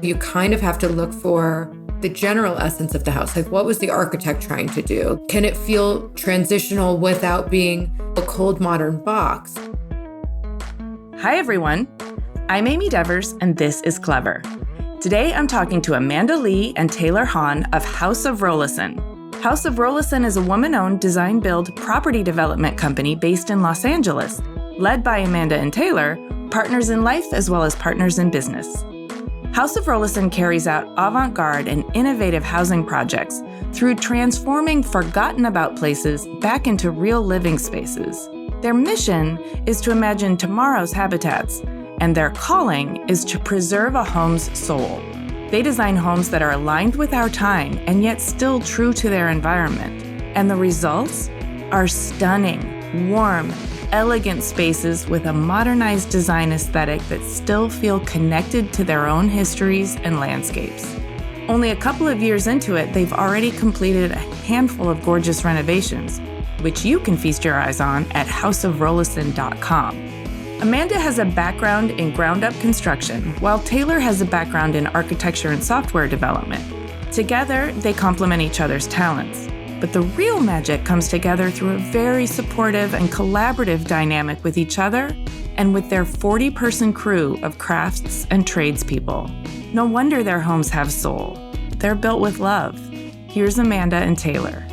You kind of have to look for the general essence of the house. Like, what was the architect trying to do? Can it feel transitional without being a cold modern box? Hi, everyone. I'm Amy Devers, and this is Clever. Today, I'm talking to Amanda Leigh and Taylor Hahn of House of Rolison. House of Rolison is a woman-owned design-build property development company based in Los Angeles, led by Amanda and Taylor, partners in life as well as partners in business. House of Rolison carries out avant-garde and innovative housing projects through transforming forgotten-about places back into real living spaces. Their mission is to imagine tomorrow's habitats, and their calling is to preserve a home's soul. They design homes that are aligned with our time and yet still true to their environment. And the results are stunning, warm, elegant spaces with a modernized design aesthetic that still feel connected to their own histories and landscapes. Only a couple of years into it, they've already completed a handful of gorgeous renovations, which you can feast your eyes on at houseofrolison.com. Amanda has a background in ground-up construction, while Taylor has a background in architecture and software development. Together, they complement each other's talents. But the real magic comes together through a very supportive and collaborative dynamic with each other and with their 40-person crew of crafts and tradespeople. No wonder their homes have soul. They're built with love. Here's Amanda and Taylor.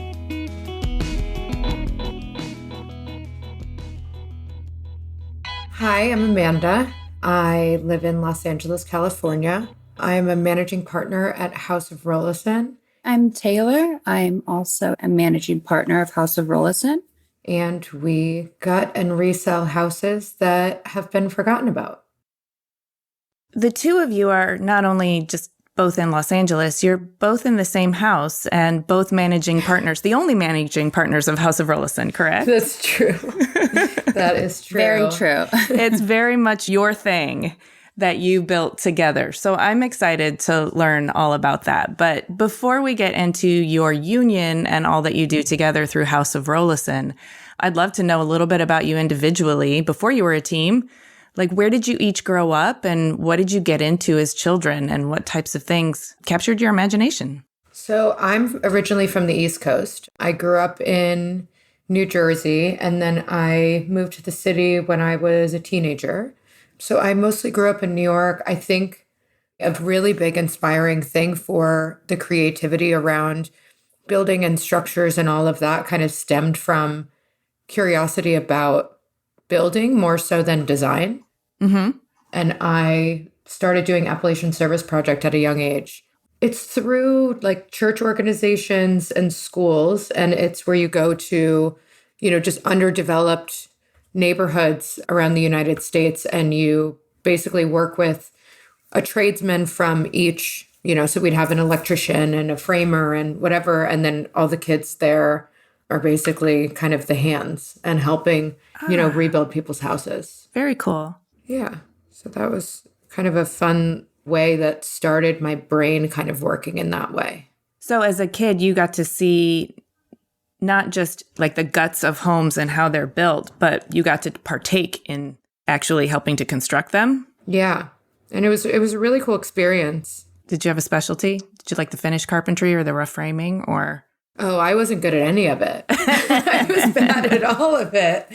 Hi, I'm Amanda. I live in Los Angeles, California. I'm a managing partner at House of Rolison. I'm Taylor. I'm also a managing partner of House of Rolison. And we gut and resell houses that have been forgotten about. The two of you are not only just both in Los Angeles, you're both in the same house and both managing partners, the only managing partners of House of Rolison, correct? That's true. That is true. Very true. It's very much your thing that you built together. So I'm excited to learn all about that. But before we get into your union and all that you do together through House of Rolison, I'd love to know a little bit about you individually before you were a team. Like, where did you each grow up and what did you get into as children and what types of things captured your imagination? So I'm originally from the East Coast. I grew up in New Jersey and then I moved to the city when I was a teenager. So I mostly grew up in New York. I think a really big inspiring thing for the creativity around building and structures and all of that kind of stemmed from curiosity about building more so than design. Mm-hmm. And I started doing Appalachian Service Project at a young age. It's through like church organizations and schools, and it's where you go to, just underdeveloped neighborhoods around the United States, and you basically work with a tradesman from each, so we'd have an electrician and a framer and whatever, and then all the kids there are basically kind of the hands and helping, rebuild people's houses. Very cool. Yeah. So that was kind of a fun way that started my brain kind of working in that way. So as a kid, you got to see not just like the guts of homes and how they're built, but you got to partake in actually helping to construct them. Yeah. And it was a really cool experience. Did you have a specialty? Did you like the finished carpentry or the rough framing or? Oh, I wasn't good at any of it. I was bad at all of it.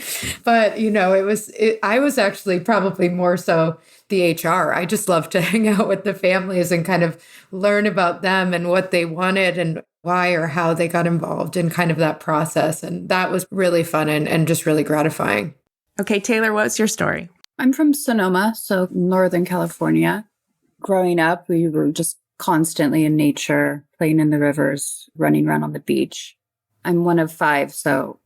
But, I was actually probably more so the HR. I just loved to hang out with the families and kind of learn about them and what they wanted and why or how they got involved in kind of that process. And that was really fun and just really gratifying. Okay, Taylor, what's your story? I'm from Sonoma, so Northern California. Growing up, we were just constantly in nature, playing in the rivers, running around on the beach. I'm one of 5, so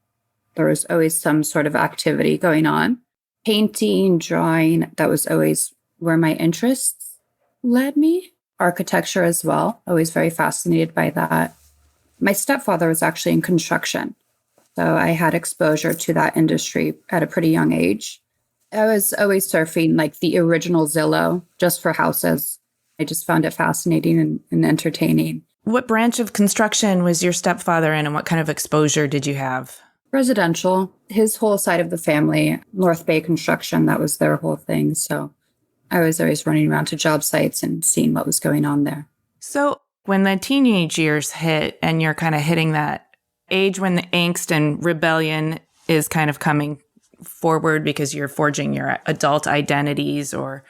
there was always some sort of activity going on. Painting, drawing, that was always where my interests led me. Architecture as well, always very fascinated by that. My stepfather was actually in construction, so I had exposure to that industry at a pretty young age. I was always surfing like the original Zillow just for houses. I just found it fascinating and entertaining. What branch of construction was your stepfather in and what kind of exposure did you have? Residential. His whole side of the family, North Bay construction, that was their whole thing. So I was always running around to job sites and seeing what was going on there. So when the teenage years hit and you're kind of hitting that age when the angst and rebellion is kind of coming forward because you're forging your adult identities or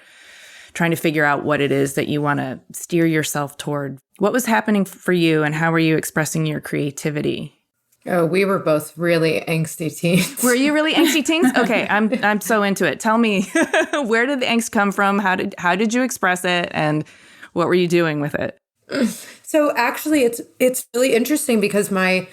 trying to figure out what it is that you want to steer yourself toward, what was happening for you and how were you expressing your creativity? Oh, we were both really angsty teens. Were you really angsty teens? Okay, I'm so into it. Tell me, where did the angst come from? How did you express it, and what were you doing with it? So actually, it's really interesting because my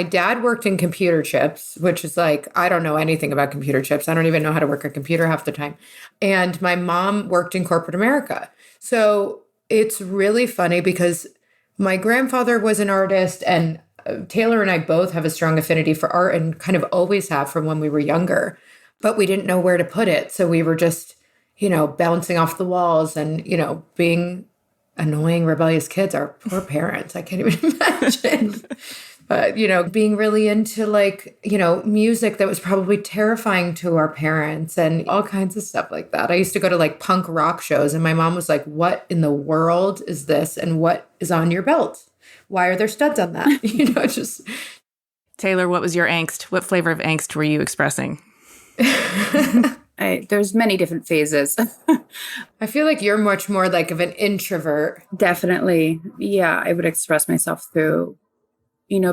dad worked in computer chips, which is like, I don't know anything about computer chips. I don't even know how to work a computer half the time. And my mom worked in corporate America. So it's really funny because my grandfather was an artist, and Taylor and I both have a strong affinity for art and kind of always have from when we were younger, but we didn't know where to put it. So we were just, bouncing off the walls and, being annoying, rebellious kids. Our poor parents, I can't even imagine. But, being really into music that was probably terrifying to our parents and all kinds of stuff like that. I used to go to punk rock shows and my mom was like, what in the world is this? And what is on your belt? Why are there studs on that? Just. Taylor, what was your angst? What flavor of angst were you expressing? There's many different phases. I feel like you're much more like of an introvert. Definitely. Yeah, I would express myself through,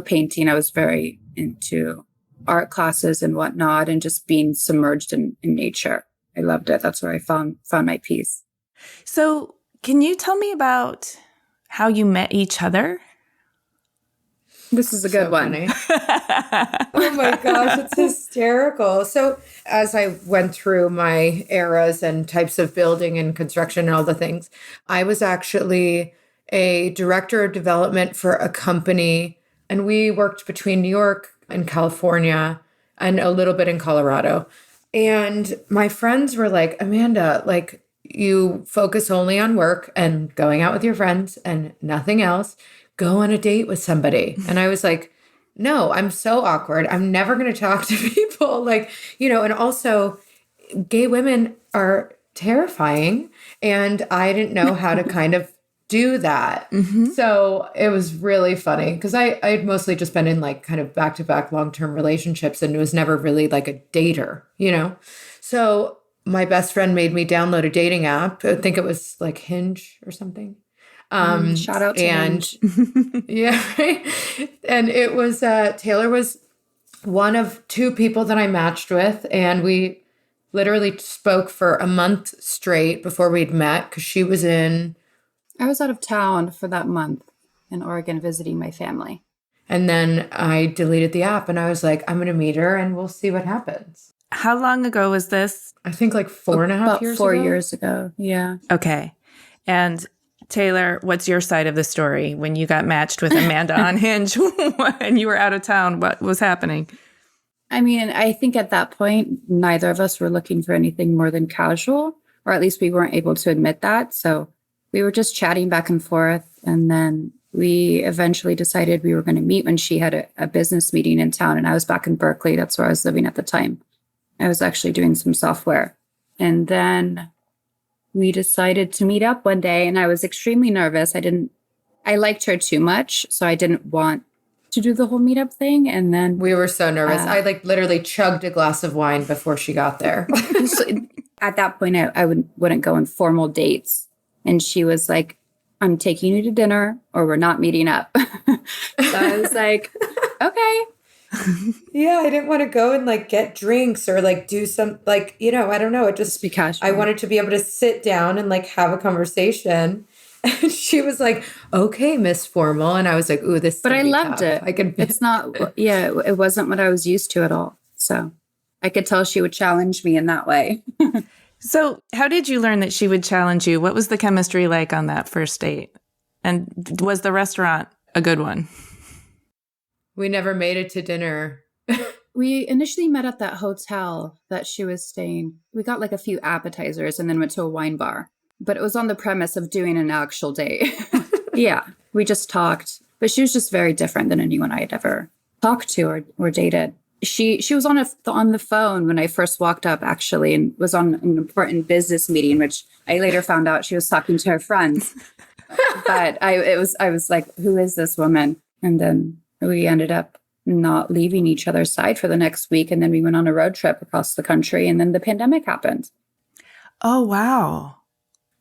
painting. I was very into art classes and whatnot and just being submerged in nature. I loved it. That's where I found my peace. So can you tell me about how you met each other? This is a good one. Oh my gosh, it's hysterical. So as I went through my eras and types of building and construction and all the things, I was actually a director of development for a company, and we worked between New York and California and a little bit in Colorado. And my friends were like, Amanda, you focus only on work and going out with your friends and nothing else. Go on a date with somebody. And I was like, no, I'm so awkward. I'm never going to talk to people. And also gay women are terrifying. And I didn't know how to kind of do that. Mm-hmm. So it was really funny because I'd mostly just been in kind of back-to-back long-term relationships and it was never really like a dater, So my best friend made me download a dating app. I think it was Hinge or something. Shout out to Hinge. Yeah. Right? And it was, Taylor was one of two people that I matched with. And we literally spoke for a month straight before we'd met because I was out of town for that month in Oregon visiting my family. And then I deleted the app and I was like, I'm going to meet her and we'll see what happens. How long ago was this? I think 4.5 years ago. 4 years ago. Yeah. Okay. And Taylor, what's your side of the story when you got matched with Amanda on Hinge and you were out of town? What was happening? I mean, I think at that point, neither of us were looking for anything more than casual, or at least we weren't able to admit that. So we were just chatting back and forth. And then we eventually decided we were going to meet when she had a business meeting in town. And I was back in Berkeley. That's where I was living at the time. I was actually doing some software. And then we decided to meet up one day and I was extremely nervous. I liked her too much, so I didn't want to do the whole meetup thing. And then we were so nervous. I literally chugged a glass of wine before she got there. So at that point, I wouldn't go on formal dates. And she was like, I'm taking you to dinner or we're not meeting up. So I was like, okay. Yeah, I didn't want to go and get drinks or do some I don't know. It just because I wanted to be able to sit down and have a conversation. And she was like, "Okay, Miss Formal," and I was like, "Ooh, this." But I loved it. It's not. Yeah, it wasn't what I was used to at all. So I could tell she would challenge me in that way. So, how did you learn that she would challenge you? What was the chemistry like on that first date? And was the restaurant a good one? We never made it to dinner. We initially met at that hotel that she was staying. We got a few appetizers and then went to a wine bar. But it was on the premise of doing an actual date. Yeah, we just talked. But she was just very different than anyone I had ever talked to or dated. She was on the phone when I first walked up, actually, and was on an important business meeting, which I later found out she was talking to her friends. But I was like, who is this woman? And then we ended up not leaving each other's side for the next week. And then we went on a road trip across the country, and then the pandemic happened. Oh, wow.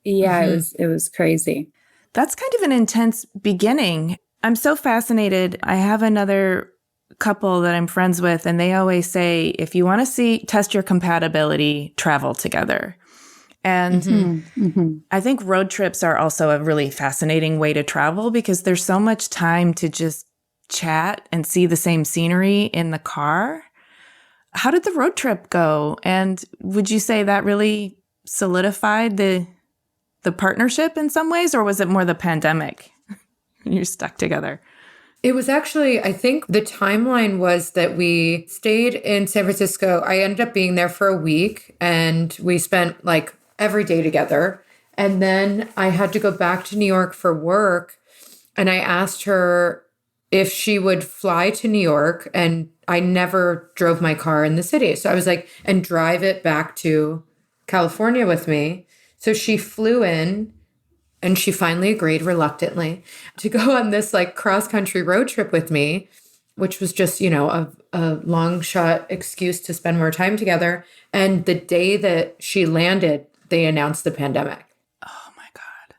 Yeah, it was crazy. That's kind of an intense beginning. I'm so fascinated. I have another couple that I'm friends with, and they always say, if you want to test your compatibility, travel together. And I think road trips are also a really fascinating way to travel because there's so much time to just chat and see the same scenery in the car. How did the road trip go? And would you say that really solidified the partnership in some ways, or was it more the pandemic? You're stuck together. It was actually, I think the timeline was that we stayed in San Francisco. I ended up being there for a week, and we spent like every day together. And then I had to go back to New York for work. And I asked her if she would fly to New York. And I never drove my car in the city. So I was like, and drive it back to California with me. So she flew in, and she finally agreed reluctantly to go on this like cross-country road trip with me, which was just, a long shot excuse to spend more time together. And the day that she landed, they announced the pandemic. Oh my God.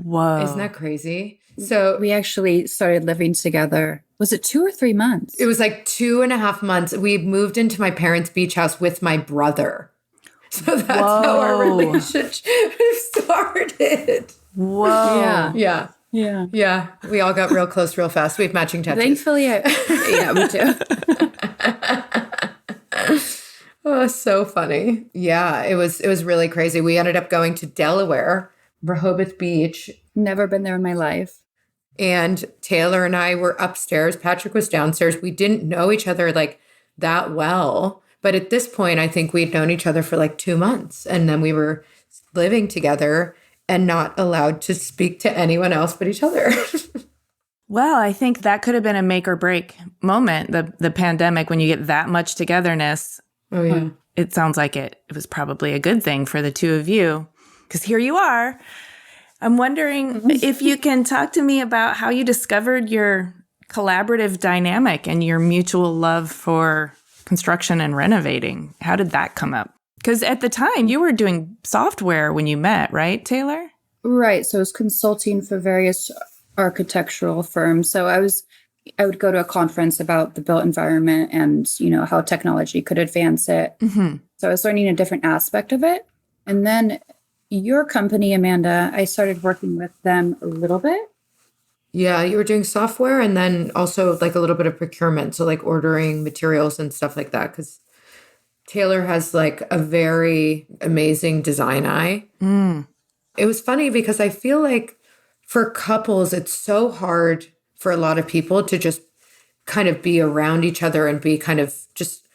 Whoa. Isn't that crazy? So we actually started living together. Was it 2 or 3 months? It was like 2.5 months. We moved into my parents' beach house with my brother. So that's how our relationship started. Whoa. Yeah. We all got real close real fast. We have matching tattoos. Thankfully, yeah, me too. Oh, so funny. Yeah, it was really crazy. We ended up going to Delaware, Rehoboth Beach. Never been there in my life. And Taylor and I were upstairs. Patrick was downstairs. We didn't know each other like that well. But at this point, I think we'd known each other for like 2 months. And then we were living together and not allowed to speak to anyone else but each other. Well, I think that could have been a make or break moment, the pandemic, when you get that much togetherness. Oh, yeah. It sounds like it was probably a good thing for the two of you, because here you are. I'm wondering if you can talk to me about how you discovered your collaborative dynamic and your mutual love for construction and renovating. How did that come up? Because at the time, you were doing software when you met, right, Taylor? Right. So I was consulting for various architectural firms. So I would go to a conference about the built environment and, how technology could advance it. So I was learning a different aspect of it. And then your company, Amanda, I started working with them a little bit. Yeah, you were doing software and then also like a little bit of procurement. So like ordering materials and stuff like that. Because Taylor has like a very amazing design eye. It was funny because I feel like for couples, it's so hard for a lot of people to just kind of be around each other and be kind of just,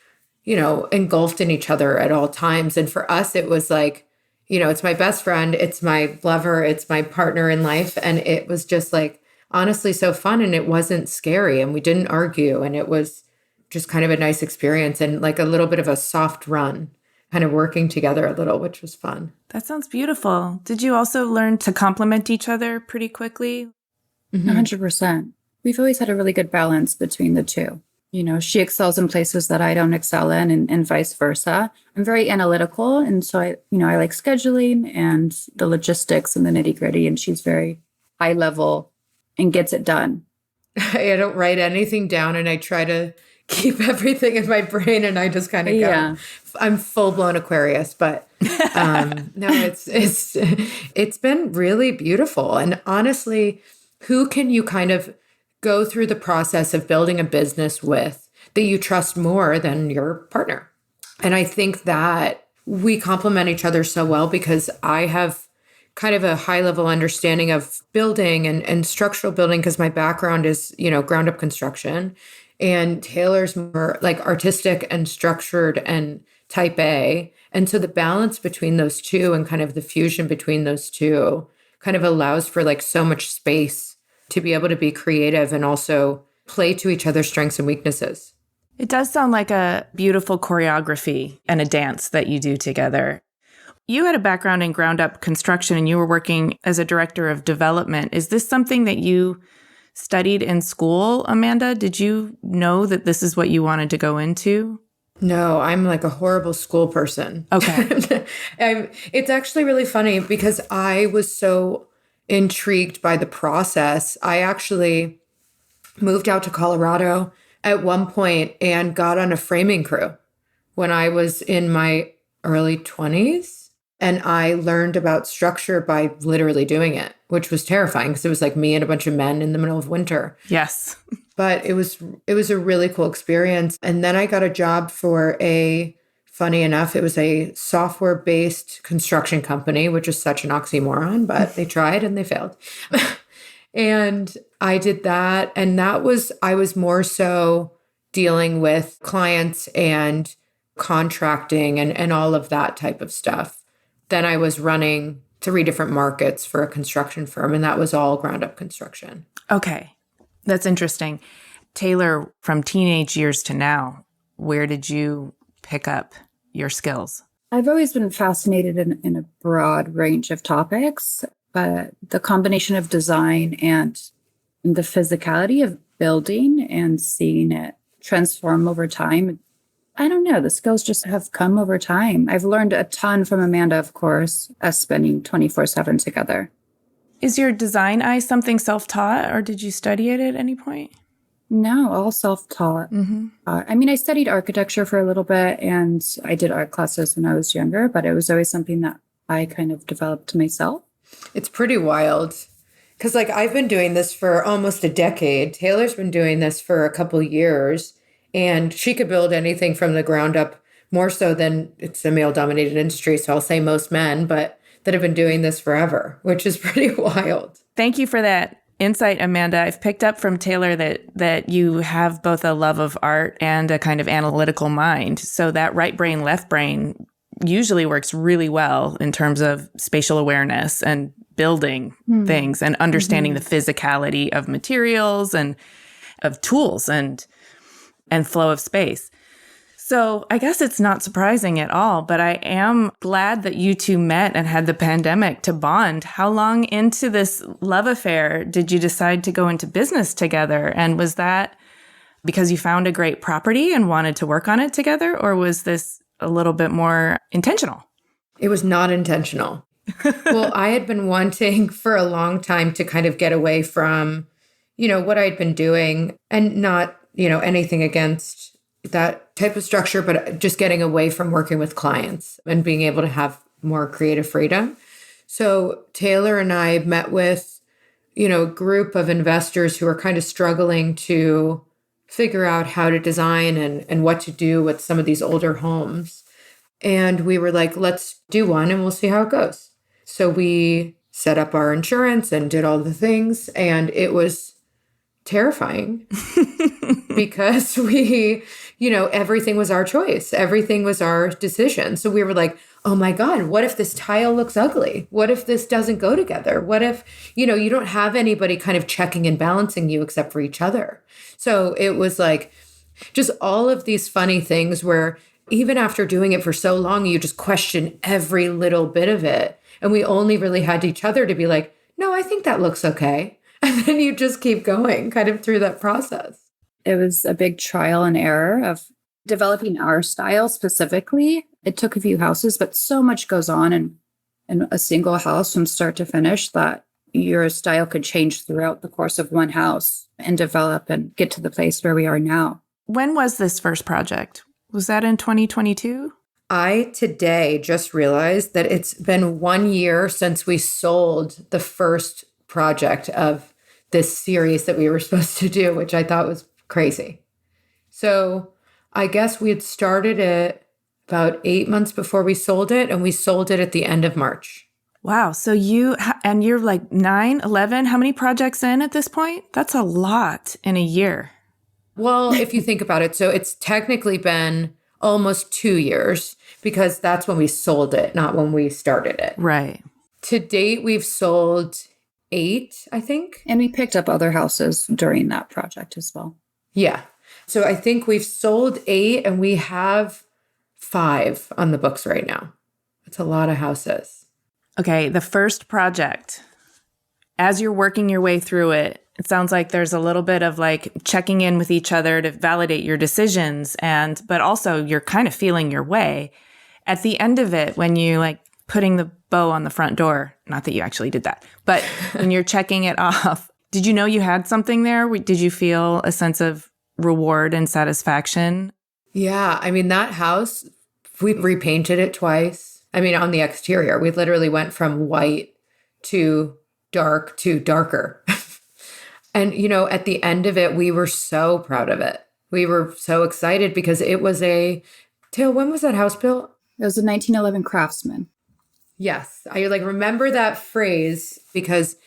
engulfed in each other at all times. And for us, it was like, it's my best friend, it's my lover, it's my partner in life. And it was just like, honestly, so fun. And it wasn't scary and we didn't argue. And it was just kind of a nice experience and like a little bit of a soft run, kind of working together a little, which was fun. That sounds beautiful. Did you also learn to complement each other pretty quickly? 100%. We've always had a really good balance between the two. She excels in places that I don't excel in and vice versa. I'm very analytical. And so I like scheduling and the logistics and the nitty gritty. And she's very high level and gets it done. I don't write anything down and I try to keep everything in my brain and I just kind of go. Yeah. I'm full blown Aquarius, but no, it's been really beautiful. And honestly, who can you kind of go through the process of building a business with that you trust more than your partner? And I think that we complement each other so well because I have kind of a high level understanding of building and structural building because my background is, ground up construction. And Taylor's more like artistic and structured and type A. And so the balance between those two and kind of the fusion between those two kind of allows for like so much space to be able to be creative and also play to each other's strengths and weaknesses. It does sound like a beautiful choreography and a dance that you do together. You had a background in ground up construction and you were working as a director of development. Is this something that you studied in school, Amanda? Did you know that this is what you wanted to go into? No, I'm like a horrible school person. Okay. It's actually really funny because I was so intrigued by the process. I actually moved out to Colorado at one point and got on a framing crew when I was in my early 20s. And I learned about structure by literally doing it, which was terrifying because it was like me and a bunch of men in the middle of winter. Yes. But it was a really cool experience. And then I got a job for funny enough, it was a software-based construction company, which is such an oxymoron, but they tried and they failed. And I did that. And I was more so dealing with clients and contracting and all of that type of stuff. Then I was running 3 different markets for a construction firm, and that was all ground up construction. Okay. That's interesting. Taylor, from teenage years to now, where did you pick up your skills? I've always been fascinated in a broad range of topics, but the combination of design and the physicality of building and seeing it transform over time, I don't know. The skills just have come over time. I've learned a ton from Amanda, of course, us spending 24/7 together. Is your design eye something self-taught, or did you study it at any point? No, all self-taught. Mm-hmm. I studied architecture for a little bit and I did art classes when I was younger, but it was always something that I kind of developed myself. It's pretty wild because like I've been doing this for almost a decade. Taylor's been doing this for a couple years. And she could build anything from the ground up more so than it's a male-dominated industry. So I'll say most men, but that have been doing this forever, which is pretty wild. Thank you for that insight, Amanda. I've picked up from Taylor that you have both a love of art and a kind of analytical mind. So that right brain, left brain usually works really well in terms of spatial awareness and building things and understanding the physicality of materials and of tools and flow of space. So I guess it's not surprising at all, but I am glad that you two met and had the pandemic to bond. How long into this love affair did you decide to go into business together? And was that because you found a great property and wanted to work on it together? Or was this a little bit more intentional? It was not intentional. Well, I had been wanting for a long time to kind of get away from, what I'd been doing and not anything against that type of structure, but just getting away from working with clients and being able to have more creative freedom. So Taylor and I met with, a group of investors who are kind of struggling to figure out how to design and what to do with some of these older homes. And we were like, let's do one and we'll see how it goes. So we set up our insurance and did all the things. And it was terrifying because everything was our choice. Everything was our decision. So we were like, oh my God, what if this tile looks ugly? What if this doesn't go together? What if, you don't have anybody kind of checking and balancing you except for each other? So it was like just all of these funny things where even after doing it for so long, you just question every little bit of it. And we only really had each other to be like, no, I think that looks okay. And then you just keep going kind of through that process. It was a big trial and error of developing our style specifically. It took a few houses, but so much goes on in a single house from start to finish that your style could change throughout the course of one house and develop and get to the place where we are now. When was this first project? Was that in 2022? I today just realized that it's been 1 year since we sold the first project of this series that we were supposed to do, which I thought was crazy. So I guess we had started it about 8 months before we sold it, and we sold it at the end of March. Wow. So you're like 9, 11, how many projects in at this point? That's a lot in a year. Well, if you think about it, so it's technically been almost 2 years because that's when we sold it, not when we started it. Right. To date, we've sold 8, I think. And we picked up other houses during that project as well. Yeah. So I think we've sold 8 and we have 5 on the books right now. It's a lot of houses. Okay, the first project, as you're working your way through it, it sounds like there's a little bit of like checking in with each other to validate your decisions, but also you're kind of feeling your way. At the end of it, when you like putting the bow on the front door, not that you actually did that, but when you're checking it off, did you know you had something there? Did you feel a sense of reward and satisfaction? Yeah, I mean, that house, we repainted it twice. I mean, on the exterior, we literally went from white to dark to darker. And, at the end of it, we were so proud of it. We were so excited because it was Tail, when was that house built? It was a 1911 Craftsman. Yes. I remember that phrase because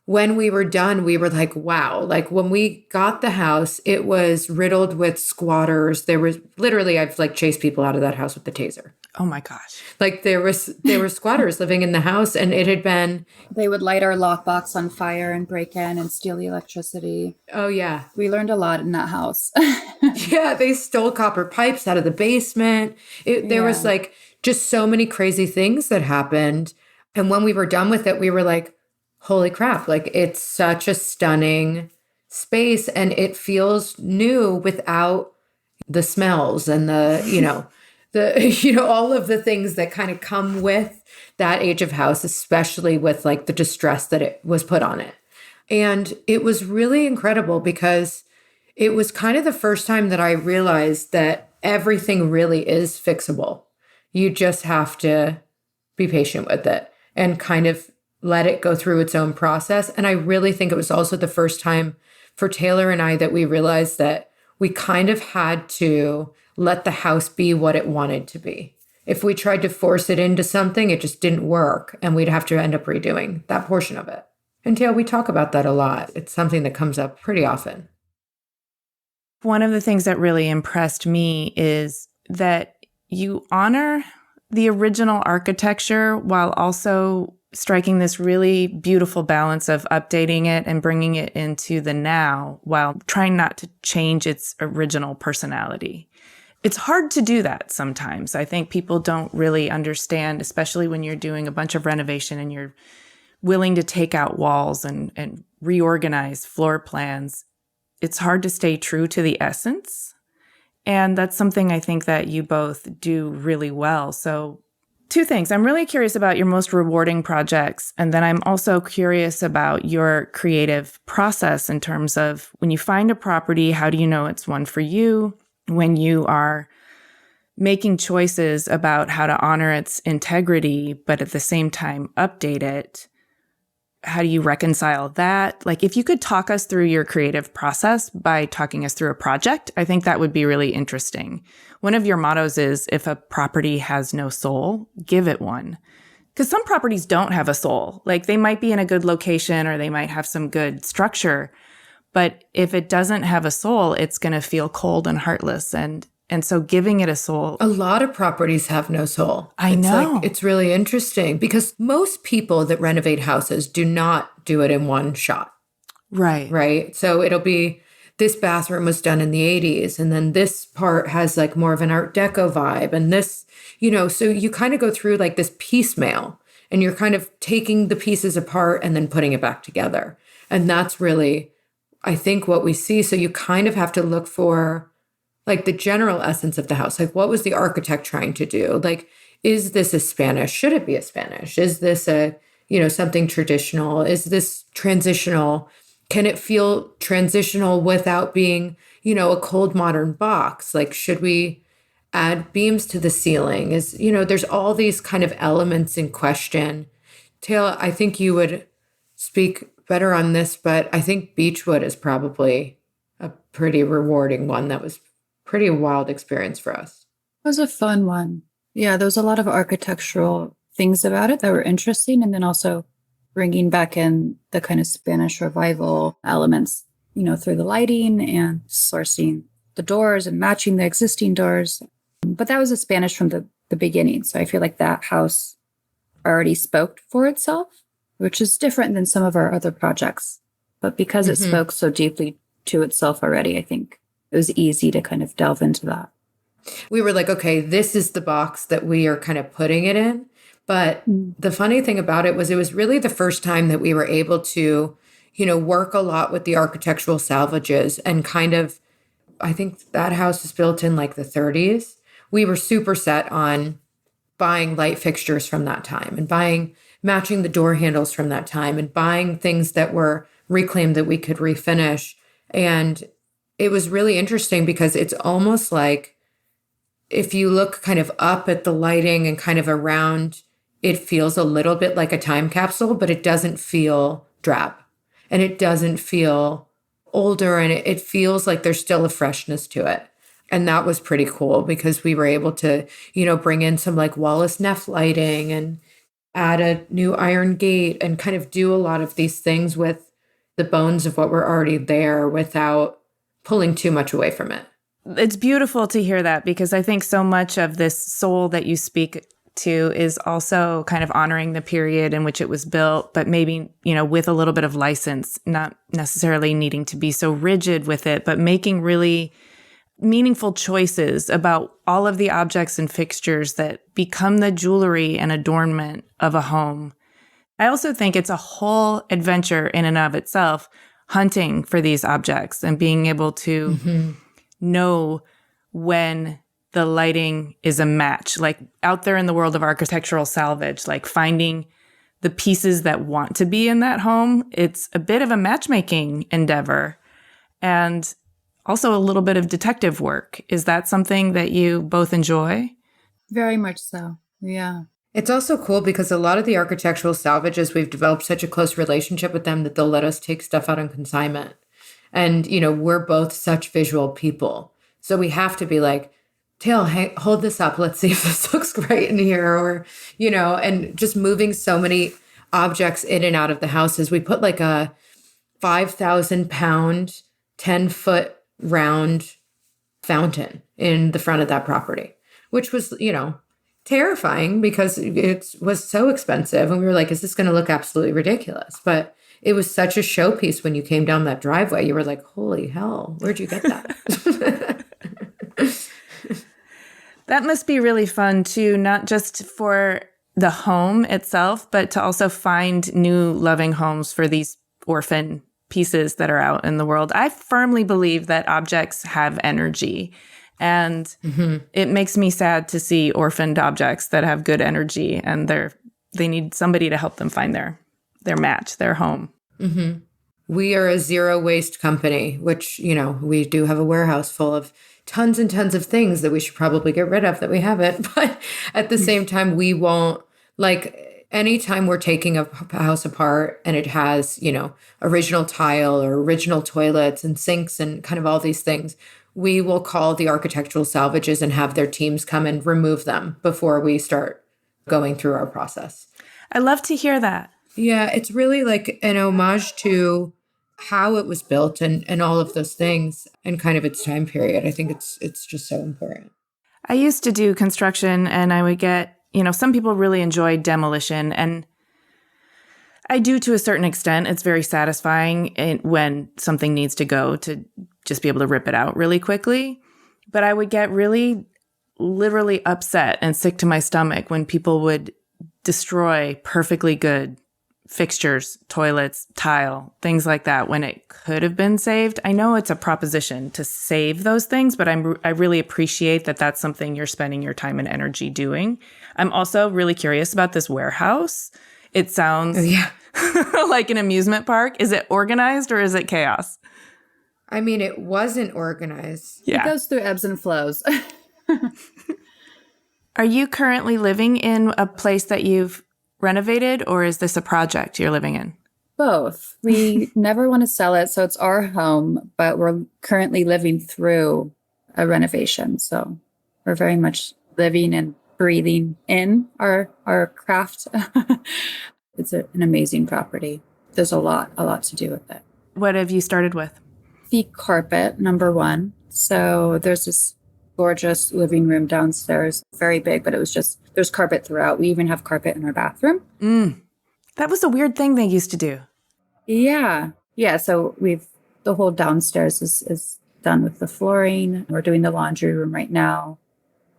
when we were done, we were like, wow. Like when we got the house, it was riddled with squatters. There was literally, I've like chased people out of that house with the taser. Oh my gosh. Like there were squatters living in the house, and it had been. They would light our lockbox on fire and break in and steal the electricity. Oh yeah. We learned a lot in that house. Yeah. They stole copper pipes out of the basement. There was like just so many crazy things that happened. And when we were done with it, we were like, holy crap, like it's such a stunning space and it feels new without the smells and all of the things that kind of come with that age of house, especially with like the distress that it was put on it. And it was really incredible because it was kind of the first time that I realized that everything really is fixable. You just have to be patient with it and kind of let it go through its own process. And I really think it was also the first time for Taylor and I that we realized that we kind of had to let the house be what it wanted to be. If we tried to force it into something, it just didn't work. And we'd have to end up redoing that portion of it. And Taylor, we talk about that a lot. It's something that comes up pretty often. One of the things that really impressed me is that you honor the original architecture while also striking this really beautiful balance of updating it and bringing it into the now while trying not to change its original personality. It's hard to do that sometimes. I think people don't really understand, especially when you're doing a bunch of renovation and you're willing to take out walls and reorganize floor plans. It's hard to stay true to the essence. And that's something I think that you both do really well. So 2 things. I'm really curious about your most rewarding projects. And then I'm also curious about your creative process in terms of when you find a property, how do you know it's one for you? When you are making choices about how to honor its integrity, but at the same time update it, how do you reconcile that? Like, if you could talk us through your creative process by talking us through a project, I think that would be really interesting. One of your mottos is, if a property has no soul, give it one. Because some properties don't have a soul. Like, they might be in a good location or they might have some good structure. But if it doesn't have a soul, it's going to feel cold and heartless. And so giving it a soul. A lot of properties have no soul. I know. It's really interesting because most people that renovate houses do not do it in one shot. Right. Right. So it'll be, this bathroom was done in the 80s. And then this part has like more of an Art Deco vibe. And this, so you kind of go through like this piecemeal and you're kind of taking the pieces apart and then putting it back together. And that's really, I think, what we see. So you kind of have to look for like the general essence of the house. Like, what was the architect trying to do? Like, is this a Spanish? Should it be a Spanish? Is this something traditional? Is this transitional? Can it feel transitional without being, a cold modern box? Like, should we add beams to the ceiling? There's all these kind of elements in question. Taylor, I think you would speak better on this, but I think Beechwood is probably a pretty rewarding one. That was pretty wild experience for us. It was a fun one. Yeah, there was a lot of architectural things about it that were interesting. And then also bringing back in the kind of Spanish revival elements, through the lighting and sourcing the doors and matching the existing doors. But that was a Spanish from the beginning. So I feel like that house already spoke for itself, which is different than some of our other projects. But because it spoke so deeply to itself already, I think it was easy to kind of delve into that. We were like, okay, this is the box that we are kind of putting it in. But the funny thing about it was really the first time that we were able to, work a lot with the architectural salvages and kind of, I think that house was built in like the 30s. We were super set on buying light fixtures from that time and matching the door handles from that time and buying things that were reclaimed that we could refinish. And it was really interesting because it's almost like, if you look kind of up at the lighting and kind of around, it feels a little bit like a time capsule, but it doesn't feel drab and it doesn't feel older, and it feels like there's still a freshness to it. And that was pretty cool because we were able to, bring in some like Wallace Neff lighting and add a new iron gate and kind of do a lot of these things with the bones of what were already there without pulling too much away from it. It's beautiful to hear that because I think so much of this soul that you speak to is also kind of honoring the period in which it was built, but maybe, with a little bit of license, not necessarily needing to be so rigid with it, but making really meaningful choices about all of the objects and fixtures that become the jewelry and adornment of a home. I also think it's a whole adventure in and of itself, hunting for these objects and being able to know when the lighting is a match, like out there in the world of architectural salvage, like finding the pieces that want to be in that home. It's a bit of a matchmaking endeavor and also a little bit of detective work. Is that something that you both enjoy? Very much so. Yeah. It's also cool because a lot of the architectural salvages, we've developed such a close relationship with them that they'll let us take stuff out on consignment. And, we're both such visual people. So we have to be like, Tail, hey, hold this up. Let's see if this looks great in here. Or, and just moving so many objects in and out of the houses. We put like a 5,000 pound, 10-foot round fountain in the front of that property, which was, terrifying because it was so expensive. And we were like, is this going to look absolutely ridiculous? But it was such a showpiece when you came down that driveway. You were like, holy hell, where'd you get that? That must be really fun too, not just for the home itself, but to also find new loving homes for these orphan pieces that are out in the world. I firmly believe that objects have energy, and it makes me sad to see orphaned objects that have good energy and they need somebody to help them find their match, their home. We are a zero waste company, which, we do have a warehouse full of tons and tons of things that we should probably get rid of that we haven't. But at the same time, we won't, like, anytime we're taking a house apart and it has, original tile or original toilets and sinks and kind of all these things, we will call the architectural salvages and have their teams come and remove them before we start going through our process. I love to hear that. Yeah, it's really like an homage to how it was built and all of those things and kind of its time period. I think it's just so important. I used to do construction and I would get, some people really enjoy demolition, and I do to a certain extent. It's very satisfying when something needs to go to just be able to rip it out really quickly. But I would get really literally upset and sick to my stomach when people would destroy perfectly good fixtures, toilets, tile, things like that when it could have been saved. I know it's a proposition to save those things, but I really appreciate that that's something you're spending your time and energy doing. I'm also really curious about this warehouse. It sounds like an amusement park. Is it organized or is it chaos? I mean, it wasn't organized. Yeah. It goes through ebbs and flows. Are you currently living in a place that you've renovated, or is this a project you're living in? Both. We never want to sell it, so it's our home, but we're currently living through a renovation. So we're very much living and breathing in our craft. It's an amazing property. There's a lot to do with it. What have you started with? The carpet, number one. So there's this gorgeous living room downstairs, very big, but there's carpet throughout. We even have carpet in our bathroom. That was a weird thing they used to do. Yeah. So the whole downstairs is done with the flooring. We're doing the laundry room right now.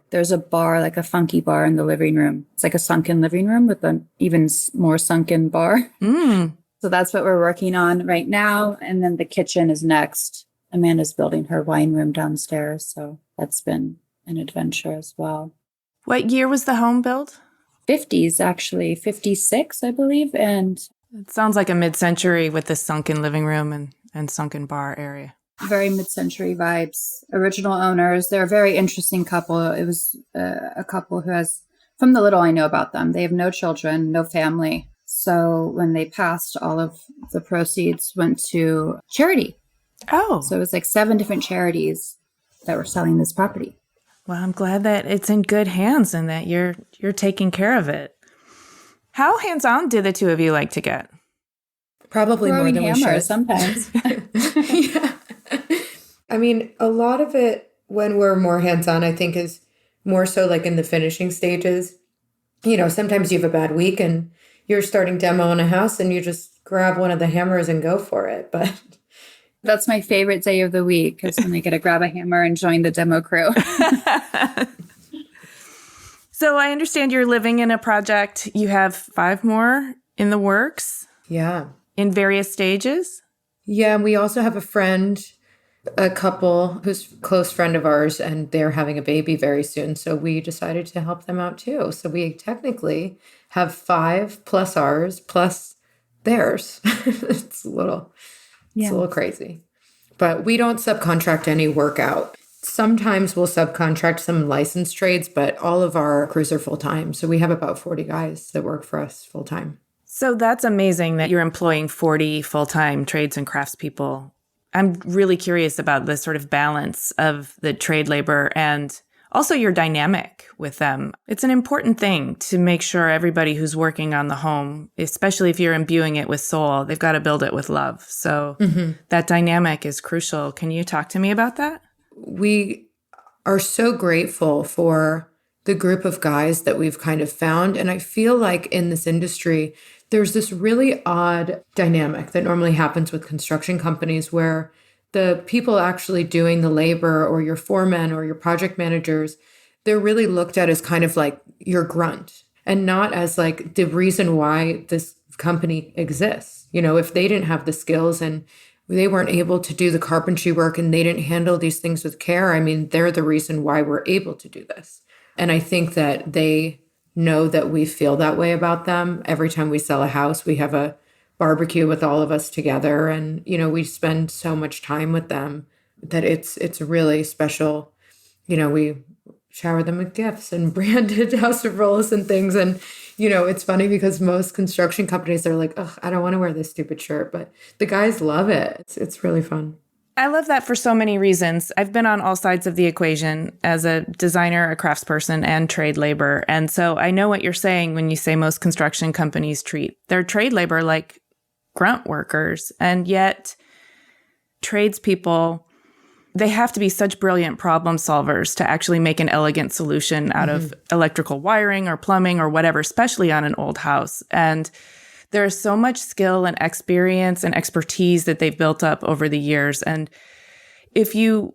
There's a bar, like a funky bar in the living room. It's like a sunken living room with an even more sunken bar. So that's what we're working on right now. And then the kitchen is next. Amanda's building her wine room downstairs. So that's been an adventure as well. What year was the home built? 50s, actually. 56, I believe. And It sounds like a mid-century with this sunken living room and sunken bar area. very mid-century vibes. Original owners. They're a very interesting couple. It was a couple who has, from the little I know about them, they have no children, no family. So when they passed, all of the proceeds went to charity. Oh. So it was like 7 different charities that were selling this property. Well, I'm glad that it's in good hands and that you're taking care of it. How hands-on do the two of you like to get? Probably more than we should. Sometimes. Yeah. I mean, a lot of it when we're more hands-on, I think is more so like in the finishing stages. Sometimes you have a bad week and you're starting demo on a house and you just grab one of the hammers and go for it. But that's my favorite day of the week, is when I get to grab a hammer and join the demo crew. So I understand you're living in a project. You have 5 more in the works. Yeah. In various stages. Yeah. And we also have a couple who's a close friend of ours, and they're having a baby very soon. So we decided to help them out too. So we technically have 5 plus ours plus theirs. It's a little crazy. But we don't subcontract any work out. Sometimes we'll subcontract some licensed trades, but all of our crews are full-time. So we have about 40 guys that work for us full-time. So that's amazing that you're employing 40 full-time trades and craftspeople. I'm really curious about the sort of balance of the trade labor and also your dynamic with them. It's an important thing to make sure everybody who's working on the home, especially if you're imbuing it with soul, they've got to build it with love. So that dynamic is crucial. Can you talk to me about that? We are so grateful for the group of guys that we've kind of found. And I feel like in this industry, there's this really odd dynamic that normally happens with construction companies where the people actually doing the labor, or your foremen or your project managers, they're really looked at as kind of like your grunt, and not as like the reason why this company exists. If they didn't have the skills and they weren't able to do the carpentry work and they didn't handle these things with care, I mean, they're the reason why we're able to do this. And I think that they know that we feel that way about them. Every time we sell a house, we have a barbecue with all of us together. And, we spend so much time with them that it's really special. We shower them with gifts and branded House of Rolison things. And, it's funny because most construction companies are like, oh, I don't want to wear this stupid shirt. But the guys love it. It's really fun. I love that for so many reasons. I've been on all sides of the equation as a designer, a craftsperson, and trade labor. And so I know what you're saying when you say most construction companies treat their trade labor like grunt workers. And yet tradespeople, they have to be such brilliant problem solvers to actually make an elegant solution out of electrical wiring or plumbing or whatever, especially on an old house. And there is so much skill and experience and expertise that they've built up over the years. And if you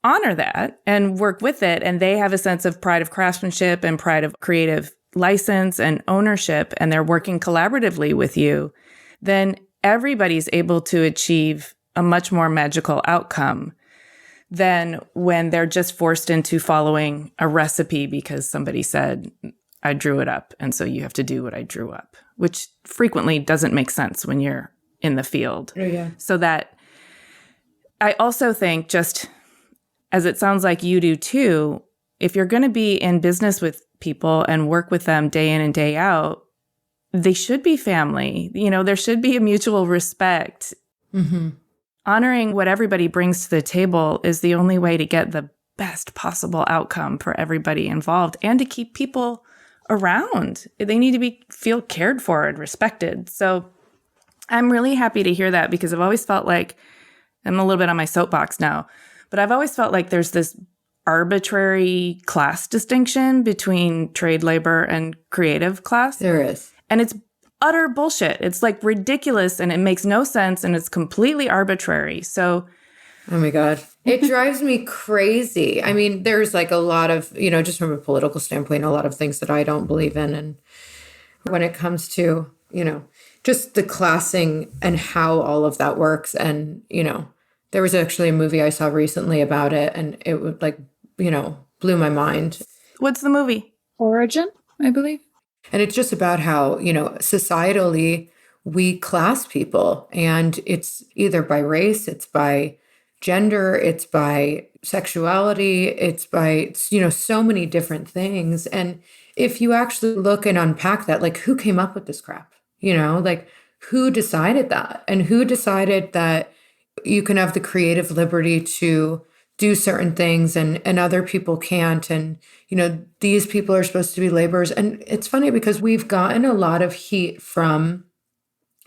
honor that and work with it, and they have a sense of pride of craftsmanship and pride of creative license and ownership, and they're working collaboratively with you, then everybody's able to achieve a much more magical outcome than when they're just forced into following a recipe because somebody said, I drew it up, and so you have to do what I drew up, which frequently doesn't make sense when you're in the field. Oh, yeah. So that I also think, just as it sounds like you do too, if you're going to be in business with people and work with them day in and day out, they should be family. There should be a mutual respect. Honoring what everybody brings to the table is the only way to get the best possible outcome for everybody involved and to keep people around. They need to feel cared for and respected. So I'm really happy to hear that, because I've always felt like, I'm a little bit on my soapbox now, but I've always felt like there's this arbitrary class distinction between trade labor and creative class. There is. And it's utter bullshit. It's like ridiculous, and it makes no sense, and it's completely arbitrary. So oh my God. It drives me crazy. I mean, there's like a lot of, just from a political standpoint, a lot of things that I don't believe in. And when it comes to, just the classing and how all of that works. And, there was actually a movie I saw recently about it, and it would blew my mind. What's the movie? Origin, I believe. And it's just about how, societally we class people, and it's either by race, it's by gender, it's by sexuality, it's by, so many different things. And if you actually look and unpack that, like, who came up with this crap? Like, who decided that? And who decided that you can have the creative liberty to do certain things and other people can't? And, these people are supposed to be laborers. And it's funny because we've gotten a lot of heat from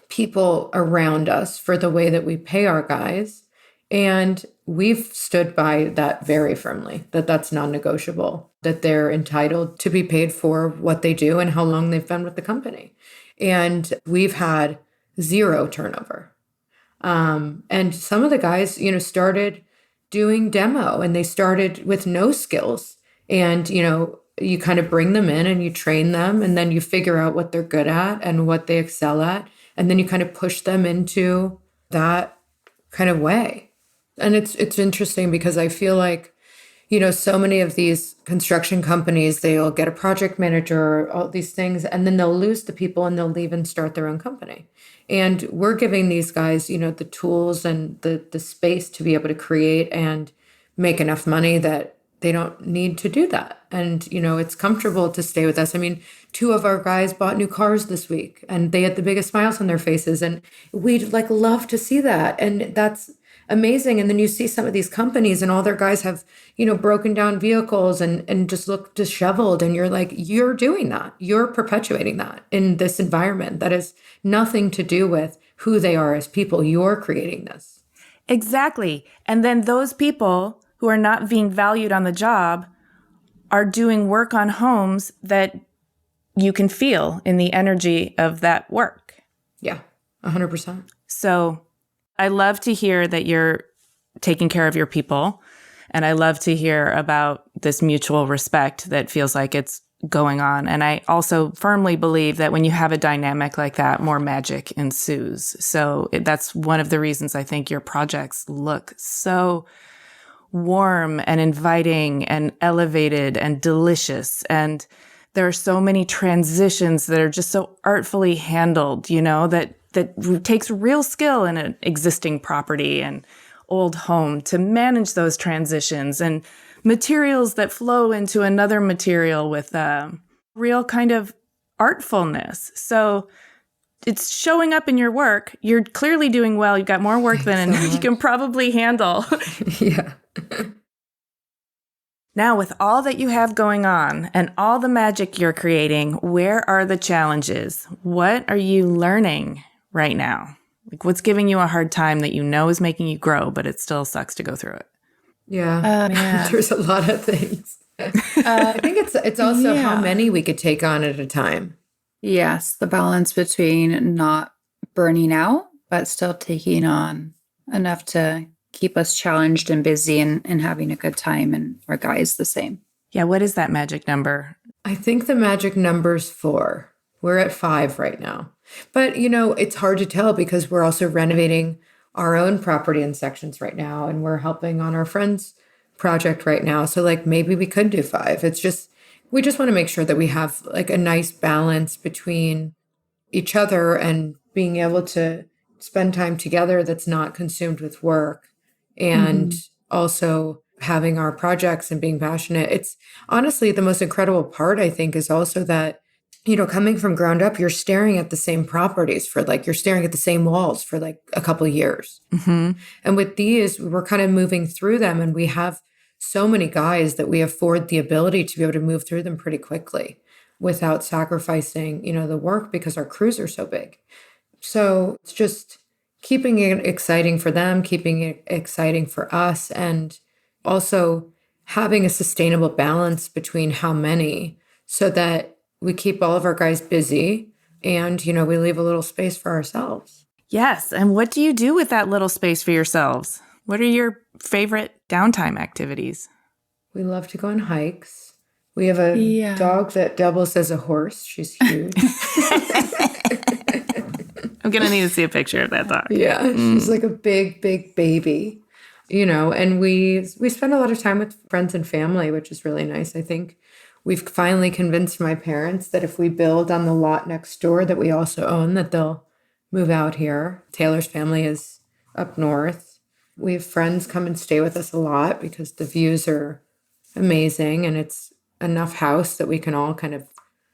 people around us for the way that we pay our guys. And we've stood by that very firmly, that that's non-negotiable, that they're entitled to be paid for what they do and how long they've been with the company. And we've had zero turnover. And some of the guys, started doing demo, and they started with no skills. And, you kind of bring them in and you train them, and then you figure out what they're good at and what they excel at. And then you kind of push them into that kind of way. And it's interesting because I feel like, so many of these construction companies, they'll get a project manager, all these things, and then they'll lose the people and they'll leave and start their own company. And we're giving these guys, the tools and the space to be able to create and make enough money that they don't need to do that. And, it's comfortable to stay with us. I mean, 2 of our guys bought new cars this week, and they had the biggest smiles on their faces. And we'd love to see that. And that's amazing. And then you see some of these companies and all their guys have, broken down vehicles and just look disheveled. And you're like, you're doing that. You're perpetuating that in this environment that has nothing to do with who they are as people. You're creating this. Exactly. And then those people who are not being valued on the job are doing work on homes that you can feel in the energy of that work. Yeah, 100%. So I love to hear that you're taking care of your people. And I love to hear about this mutual respect that feels like it's going on. And I also firmly believe that when you have a dynamic like that, more magic ensues. So that's one of the reasons I think your projects look so warm and inviting and elevated and delicious. And there are so many transitions that are just so artfully handled, that takes real skill in an existing property and old home to manage those transitions, and materials that flow into another material with real kind of artfulness. So it's showing up in your work. You're clearly doing well. You've got more work than you can probably handle. Yeah. Now, with all that you have going on and all the magic you're creating, where are the challenges? What are you learning right now? Like, what's giving you a hard time that is making you grow, but it still sucks to go through it? Yeah, there's a lot of things. I think it's also how many we could take on at a time. Yes, the balance between not burning out, but still taking on enough to keep us challenged and busy and having a good time, and our guys the same. Yeah, what is that magic number? I think the magic number's 4. We're at 5 right now. But, it's hard to tell because we're also renovating our own property in sections right now, and we're helping on our friend's project right now. So maybe we could do 5. It's just, we just want to make sure that we have a nice balance between each other and being able to spend time together that's not consumed with work, and also having our projects and being passionate. It's honestly the most incredible part, I think, is also that, coming from ground up, you're staring at the same properties for you're staring at the same walls for a couple of years. Mm-hmm. And with these, we're kind of moving through them, and we have so many guys that we afford the ability to be able to move through them pretty quickly without sacrificing, the work, because our crews are so big. So it's just keeping it exciting for them, keeping it exciting for us, and also having a sustainable balance between how many, so that we keep all of our guys busy and, we leave a little space for ourselves. Yes. And what do you do with that little space for yourselves? What are your favorite downtime activities? We love to go on hikes. We have a Yeah. dog that doubles as a horse. She's huge. I'm going to need to see a picture of that dog. Yeah, she's like a big, big baby, and we spend a lot of time with friends and family, which is really nice. I think we've finally convinced my parents that if we build on the lot next door that we also own, that they'll move out here. Taylor's family is up north. We have friends come and stay with us a lot because the views are amazing and it's enough house that we can all kind of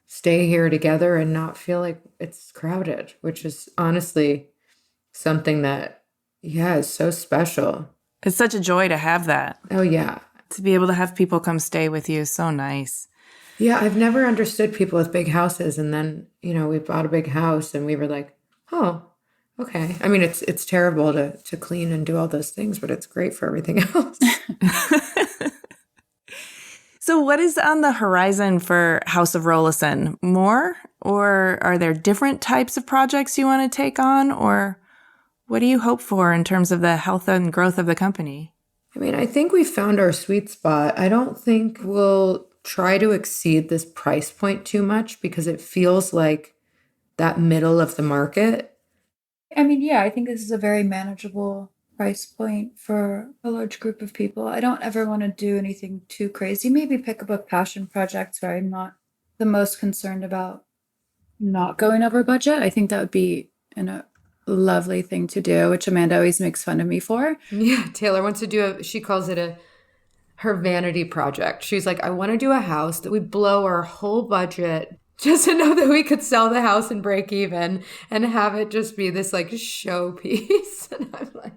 stay here together and not feel like it's crowded, which is honestly something that, yeah, is so special. It's such a joy to have that. Oh, yeah. To be able to have people come stay with you is so nice. Yeah, I've never understood people with big houses. And then, we bought a big house and we were like, oh, okay. I mean, it's terrible to clean and do all those things, but it's great for everything else. So what is on the horizon for House of Rolison? More? Or are there different types of projects you want to take on? Or what do you hope for in terms of the health and growth of the company? I mean, I think we found our sweet spot. I don't think we'll try to exceed this price point too much because it feels like that middle of the market. I mean, yeah, I think this is a very manageable price point for a large group of people. I don't ever want to do anything too crazy. Maybe pick up a passion project where I'm not the most concerned about not going over budget. I think that would be a lovely thing to do, which Amanda always makes fun of me for. Yeah, Taylor wants to do she calls it her vanity project. She's like, I want to do a house that we blow our whole budget just to know that we could sell the house and break even and have it just be this like showpiece. And I'm like,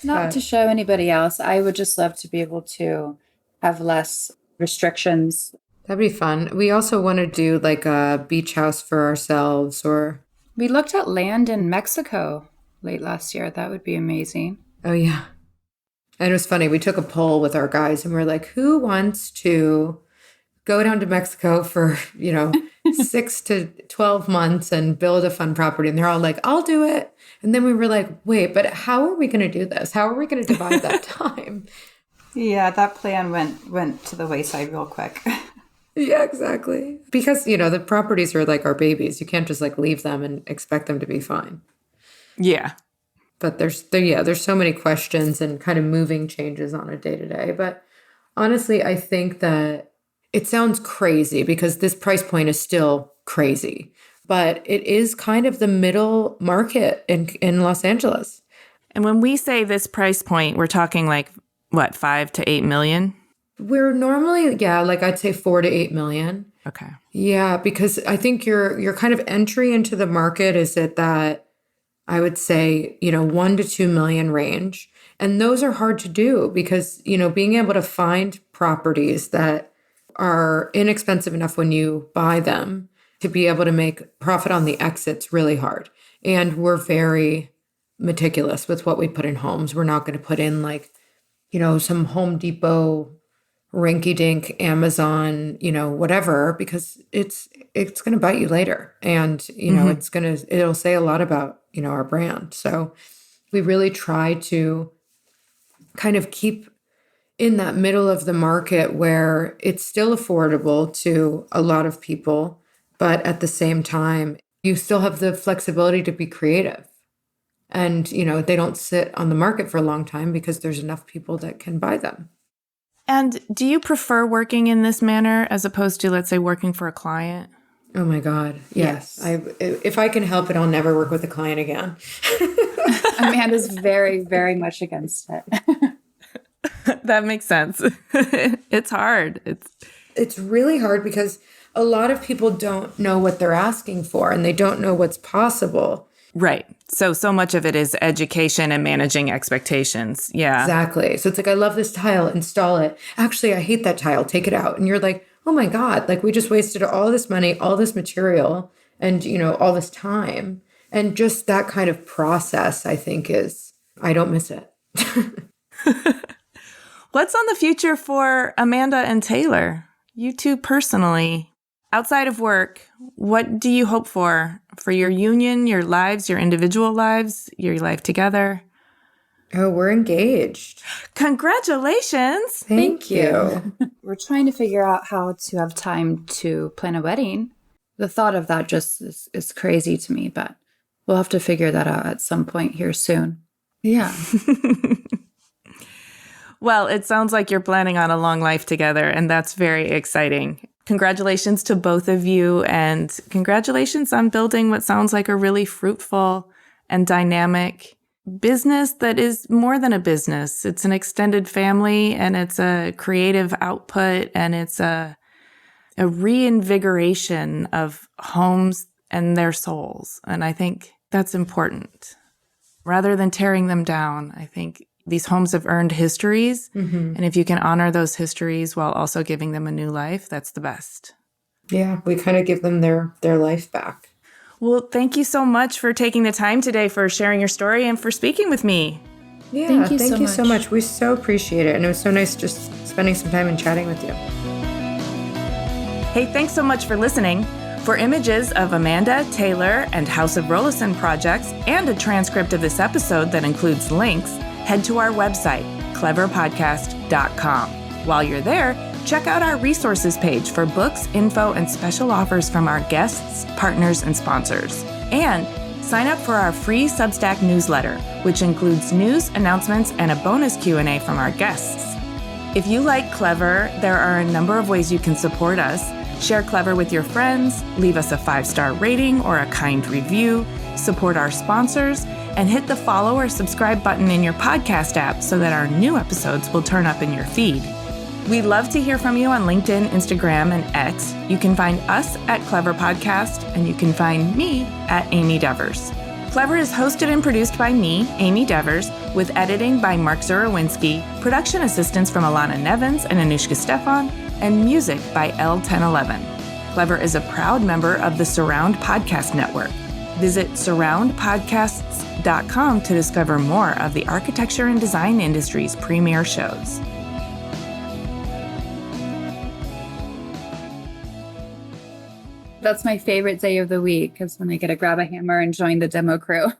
not to show anybody else. I would just love to be able to have less restrictions. That'd be fun. We also want to do like a beach house for ourselves or... We looked at land in Mexico late last year. That would be amazing. Oh, yeah. And it was funny. We took a poll with our guys and we're like, who wants to go down to Mexico for, 6 to 12 months and build a fun property? And they're all like, I'll do it. And then we were like, wait, but how are we going to do this? How are we going to divide that time? Yeah, that plan went to the wayside real quick. Yeah, exactly. Because, the properties are like our babies. You can't just like leave them and expect them to be fine. Yeah. But there's so many questions and kind of moving changes on a day-to-day. But honestly, I think that it sounds crazy because this price point is still crazy. But it is kind of the middle market in Los Angeles. And when we say this price point, we're talking like, what, 5 to 8 million? We're normally, like I'd say 4 to 8 million. Okay. Yeah, because I think your kind of entry into the market is at that, I would say, 1 to 2 million range. And those are hard to do because, being able to find properties that are inexpensive enough when you buy them to be able to make profit on the exit's really hard. And we're very meticulous with what we put in homes. We're not going to put in like, some Home Depot rinky-dink Amazon, whatever, because it's going to bite you later. And, it'll say a lot about, our brand. So we really try to kind of keep in that middle of the market where it's still affordable to a lot of people, but at the same time, you still have the flexibility to be creative. And, they don't sit on the market for a long time because there's enough people that can buy them. And do you prefer working in this manner as opposed to, let's say, working for a client? Oh my God. Yes. If I can help it, I'll never work with a client again. Amanda's very, very much against it. That makes sense. It's hard. It's really hard because a lot of people don't know what they're asking for and they don't know what's possible. Right. So much of it is education and managing expectations. Yeah. Exactly. So it's like, I love this tile, install it. Actually, I hate that tile, take it out. And you're like, oh my God, like we just wasted all this money, all this material, and, all this time. And just that kind of process, I think I don't miss it. What's on the future for Amanda and Taylor? You two personally, outside of work, what do you hope for your union, your lives, your individual lives, your life together? Oh, we're engaged. Congratulations. Thank you. We're trying to figure out how to have time to plan a wedding. The thought of that just is crazy to me, but we'll have to figure that out at some point here soon. Yeah. Well, it sounds like you're planning on a long life together, and that's very exciting. Congratulations to both of you, and congratulations on building what sounds like a really fruitful and dynamic business that is more than a business. It's an extended family, and it's a creative output, and it's a reinvigoration of homes and their souls. And I think that's important. Rather than tearing them down, I think these homes have earned histories. Mm-hmm. And if you can honor those histories while also giving them a new life, that's the best. Yeah, we kind of give them their life back. Well, thank you so much for taking the time today, for sharing your story and for speaking with me. Yeah, thank you so much. We so appreciate it. And it was so nice just spending some time and chatting with you. Hey, thanks so much for listening. For images of Amanda, Taylor, and House of Rolison projects and a transcript of this episode that includes links, head to our website, cleverpodcast.com. While you're there, check out our resources page for books, info, and special offers from our guests, partners, and sponsors. And sign up for our free Substack newsletter, which includes news, announcements, and a bonus Q&A from our guests. If you like Clever, there are a number of ways you can support us. Share Clever with your friends, leave us a 5-star rating or a kind review, support our sponsors, and hit the follow or subscribe button in your podcast app so that our new episodes will turn up in your feed. We'd love to hear from you on LinkedIn, Instagram, and X. You can find us at Clever Podcast, and you can find me at Amy Devers. Clever is hosted and produced by me, Amy Devers, with editing by Mark Zurowinski, production assistance from Alana Nevins and Anushka Stefan, and music by L1011. Clever is a proud member of the Surround Podcast Network. Visit surroundpodcasts.com to discover more of the architecture and design industry's premier shows. That's my favorite day of the week, is when I get to grab a hammer and join the demo crew.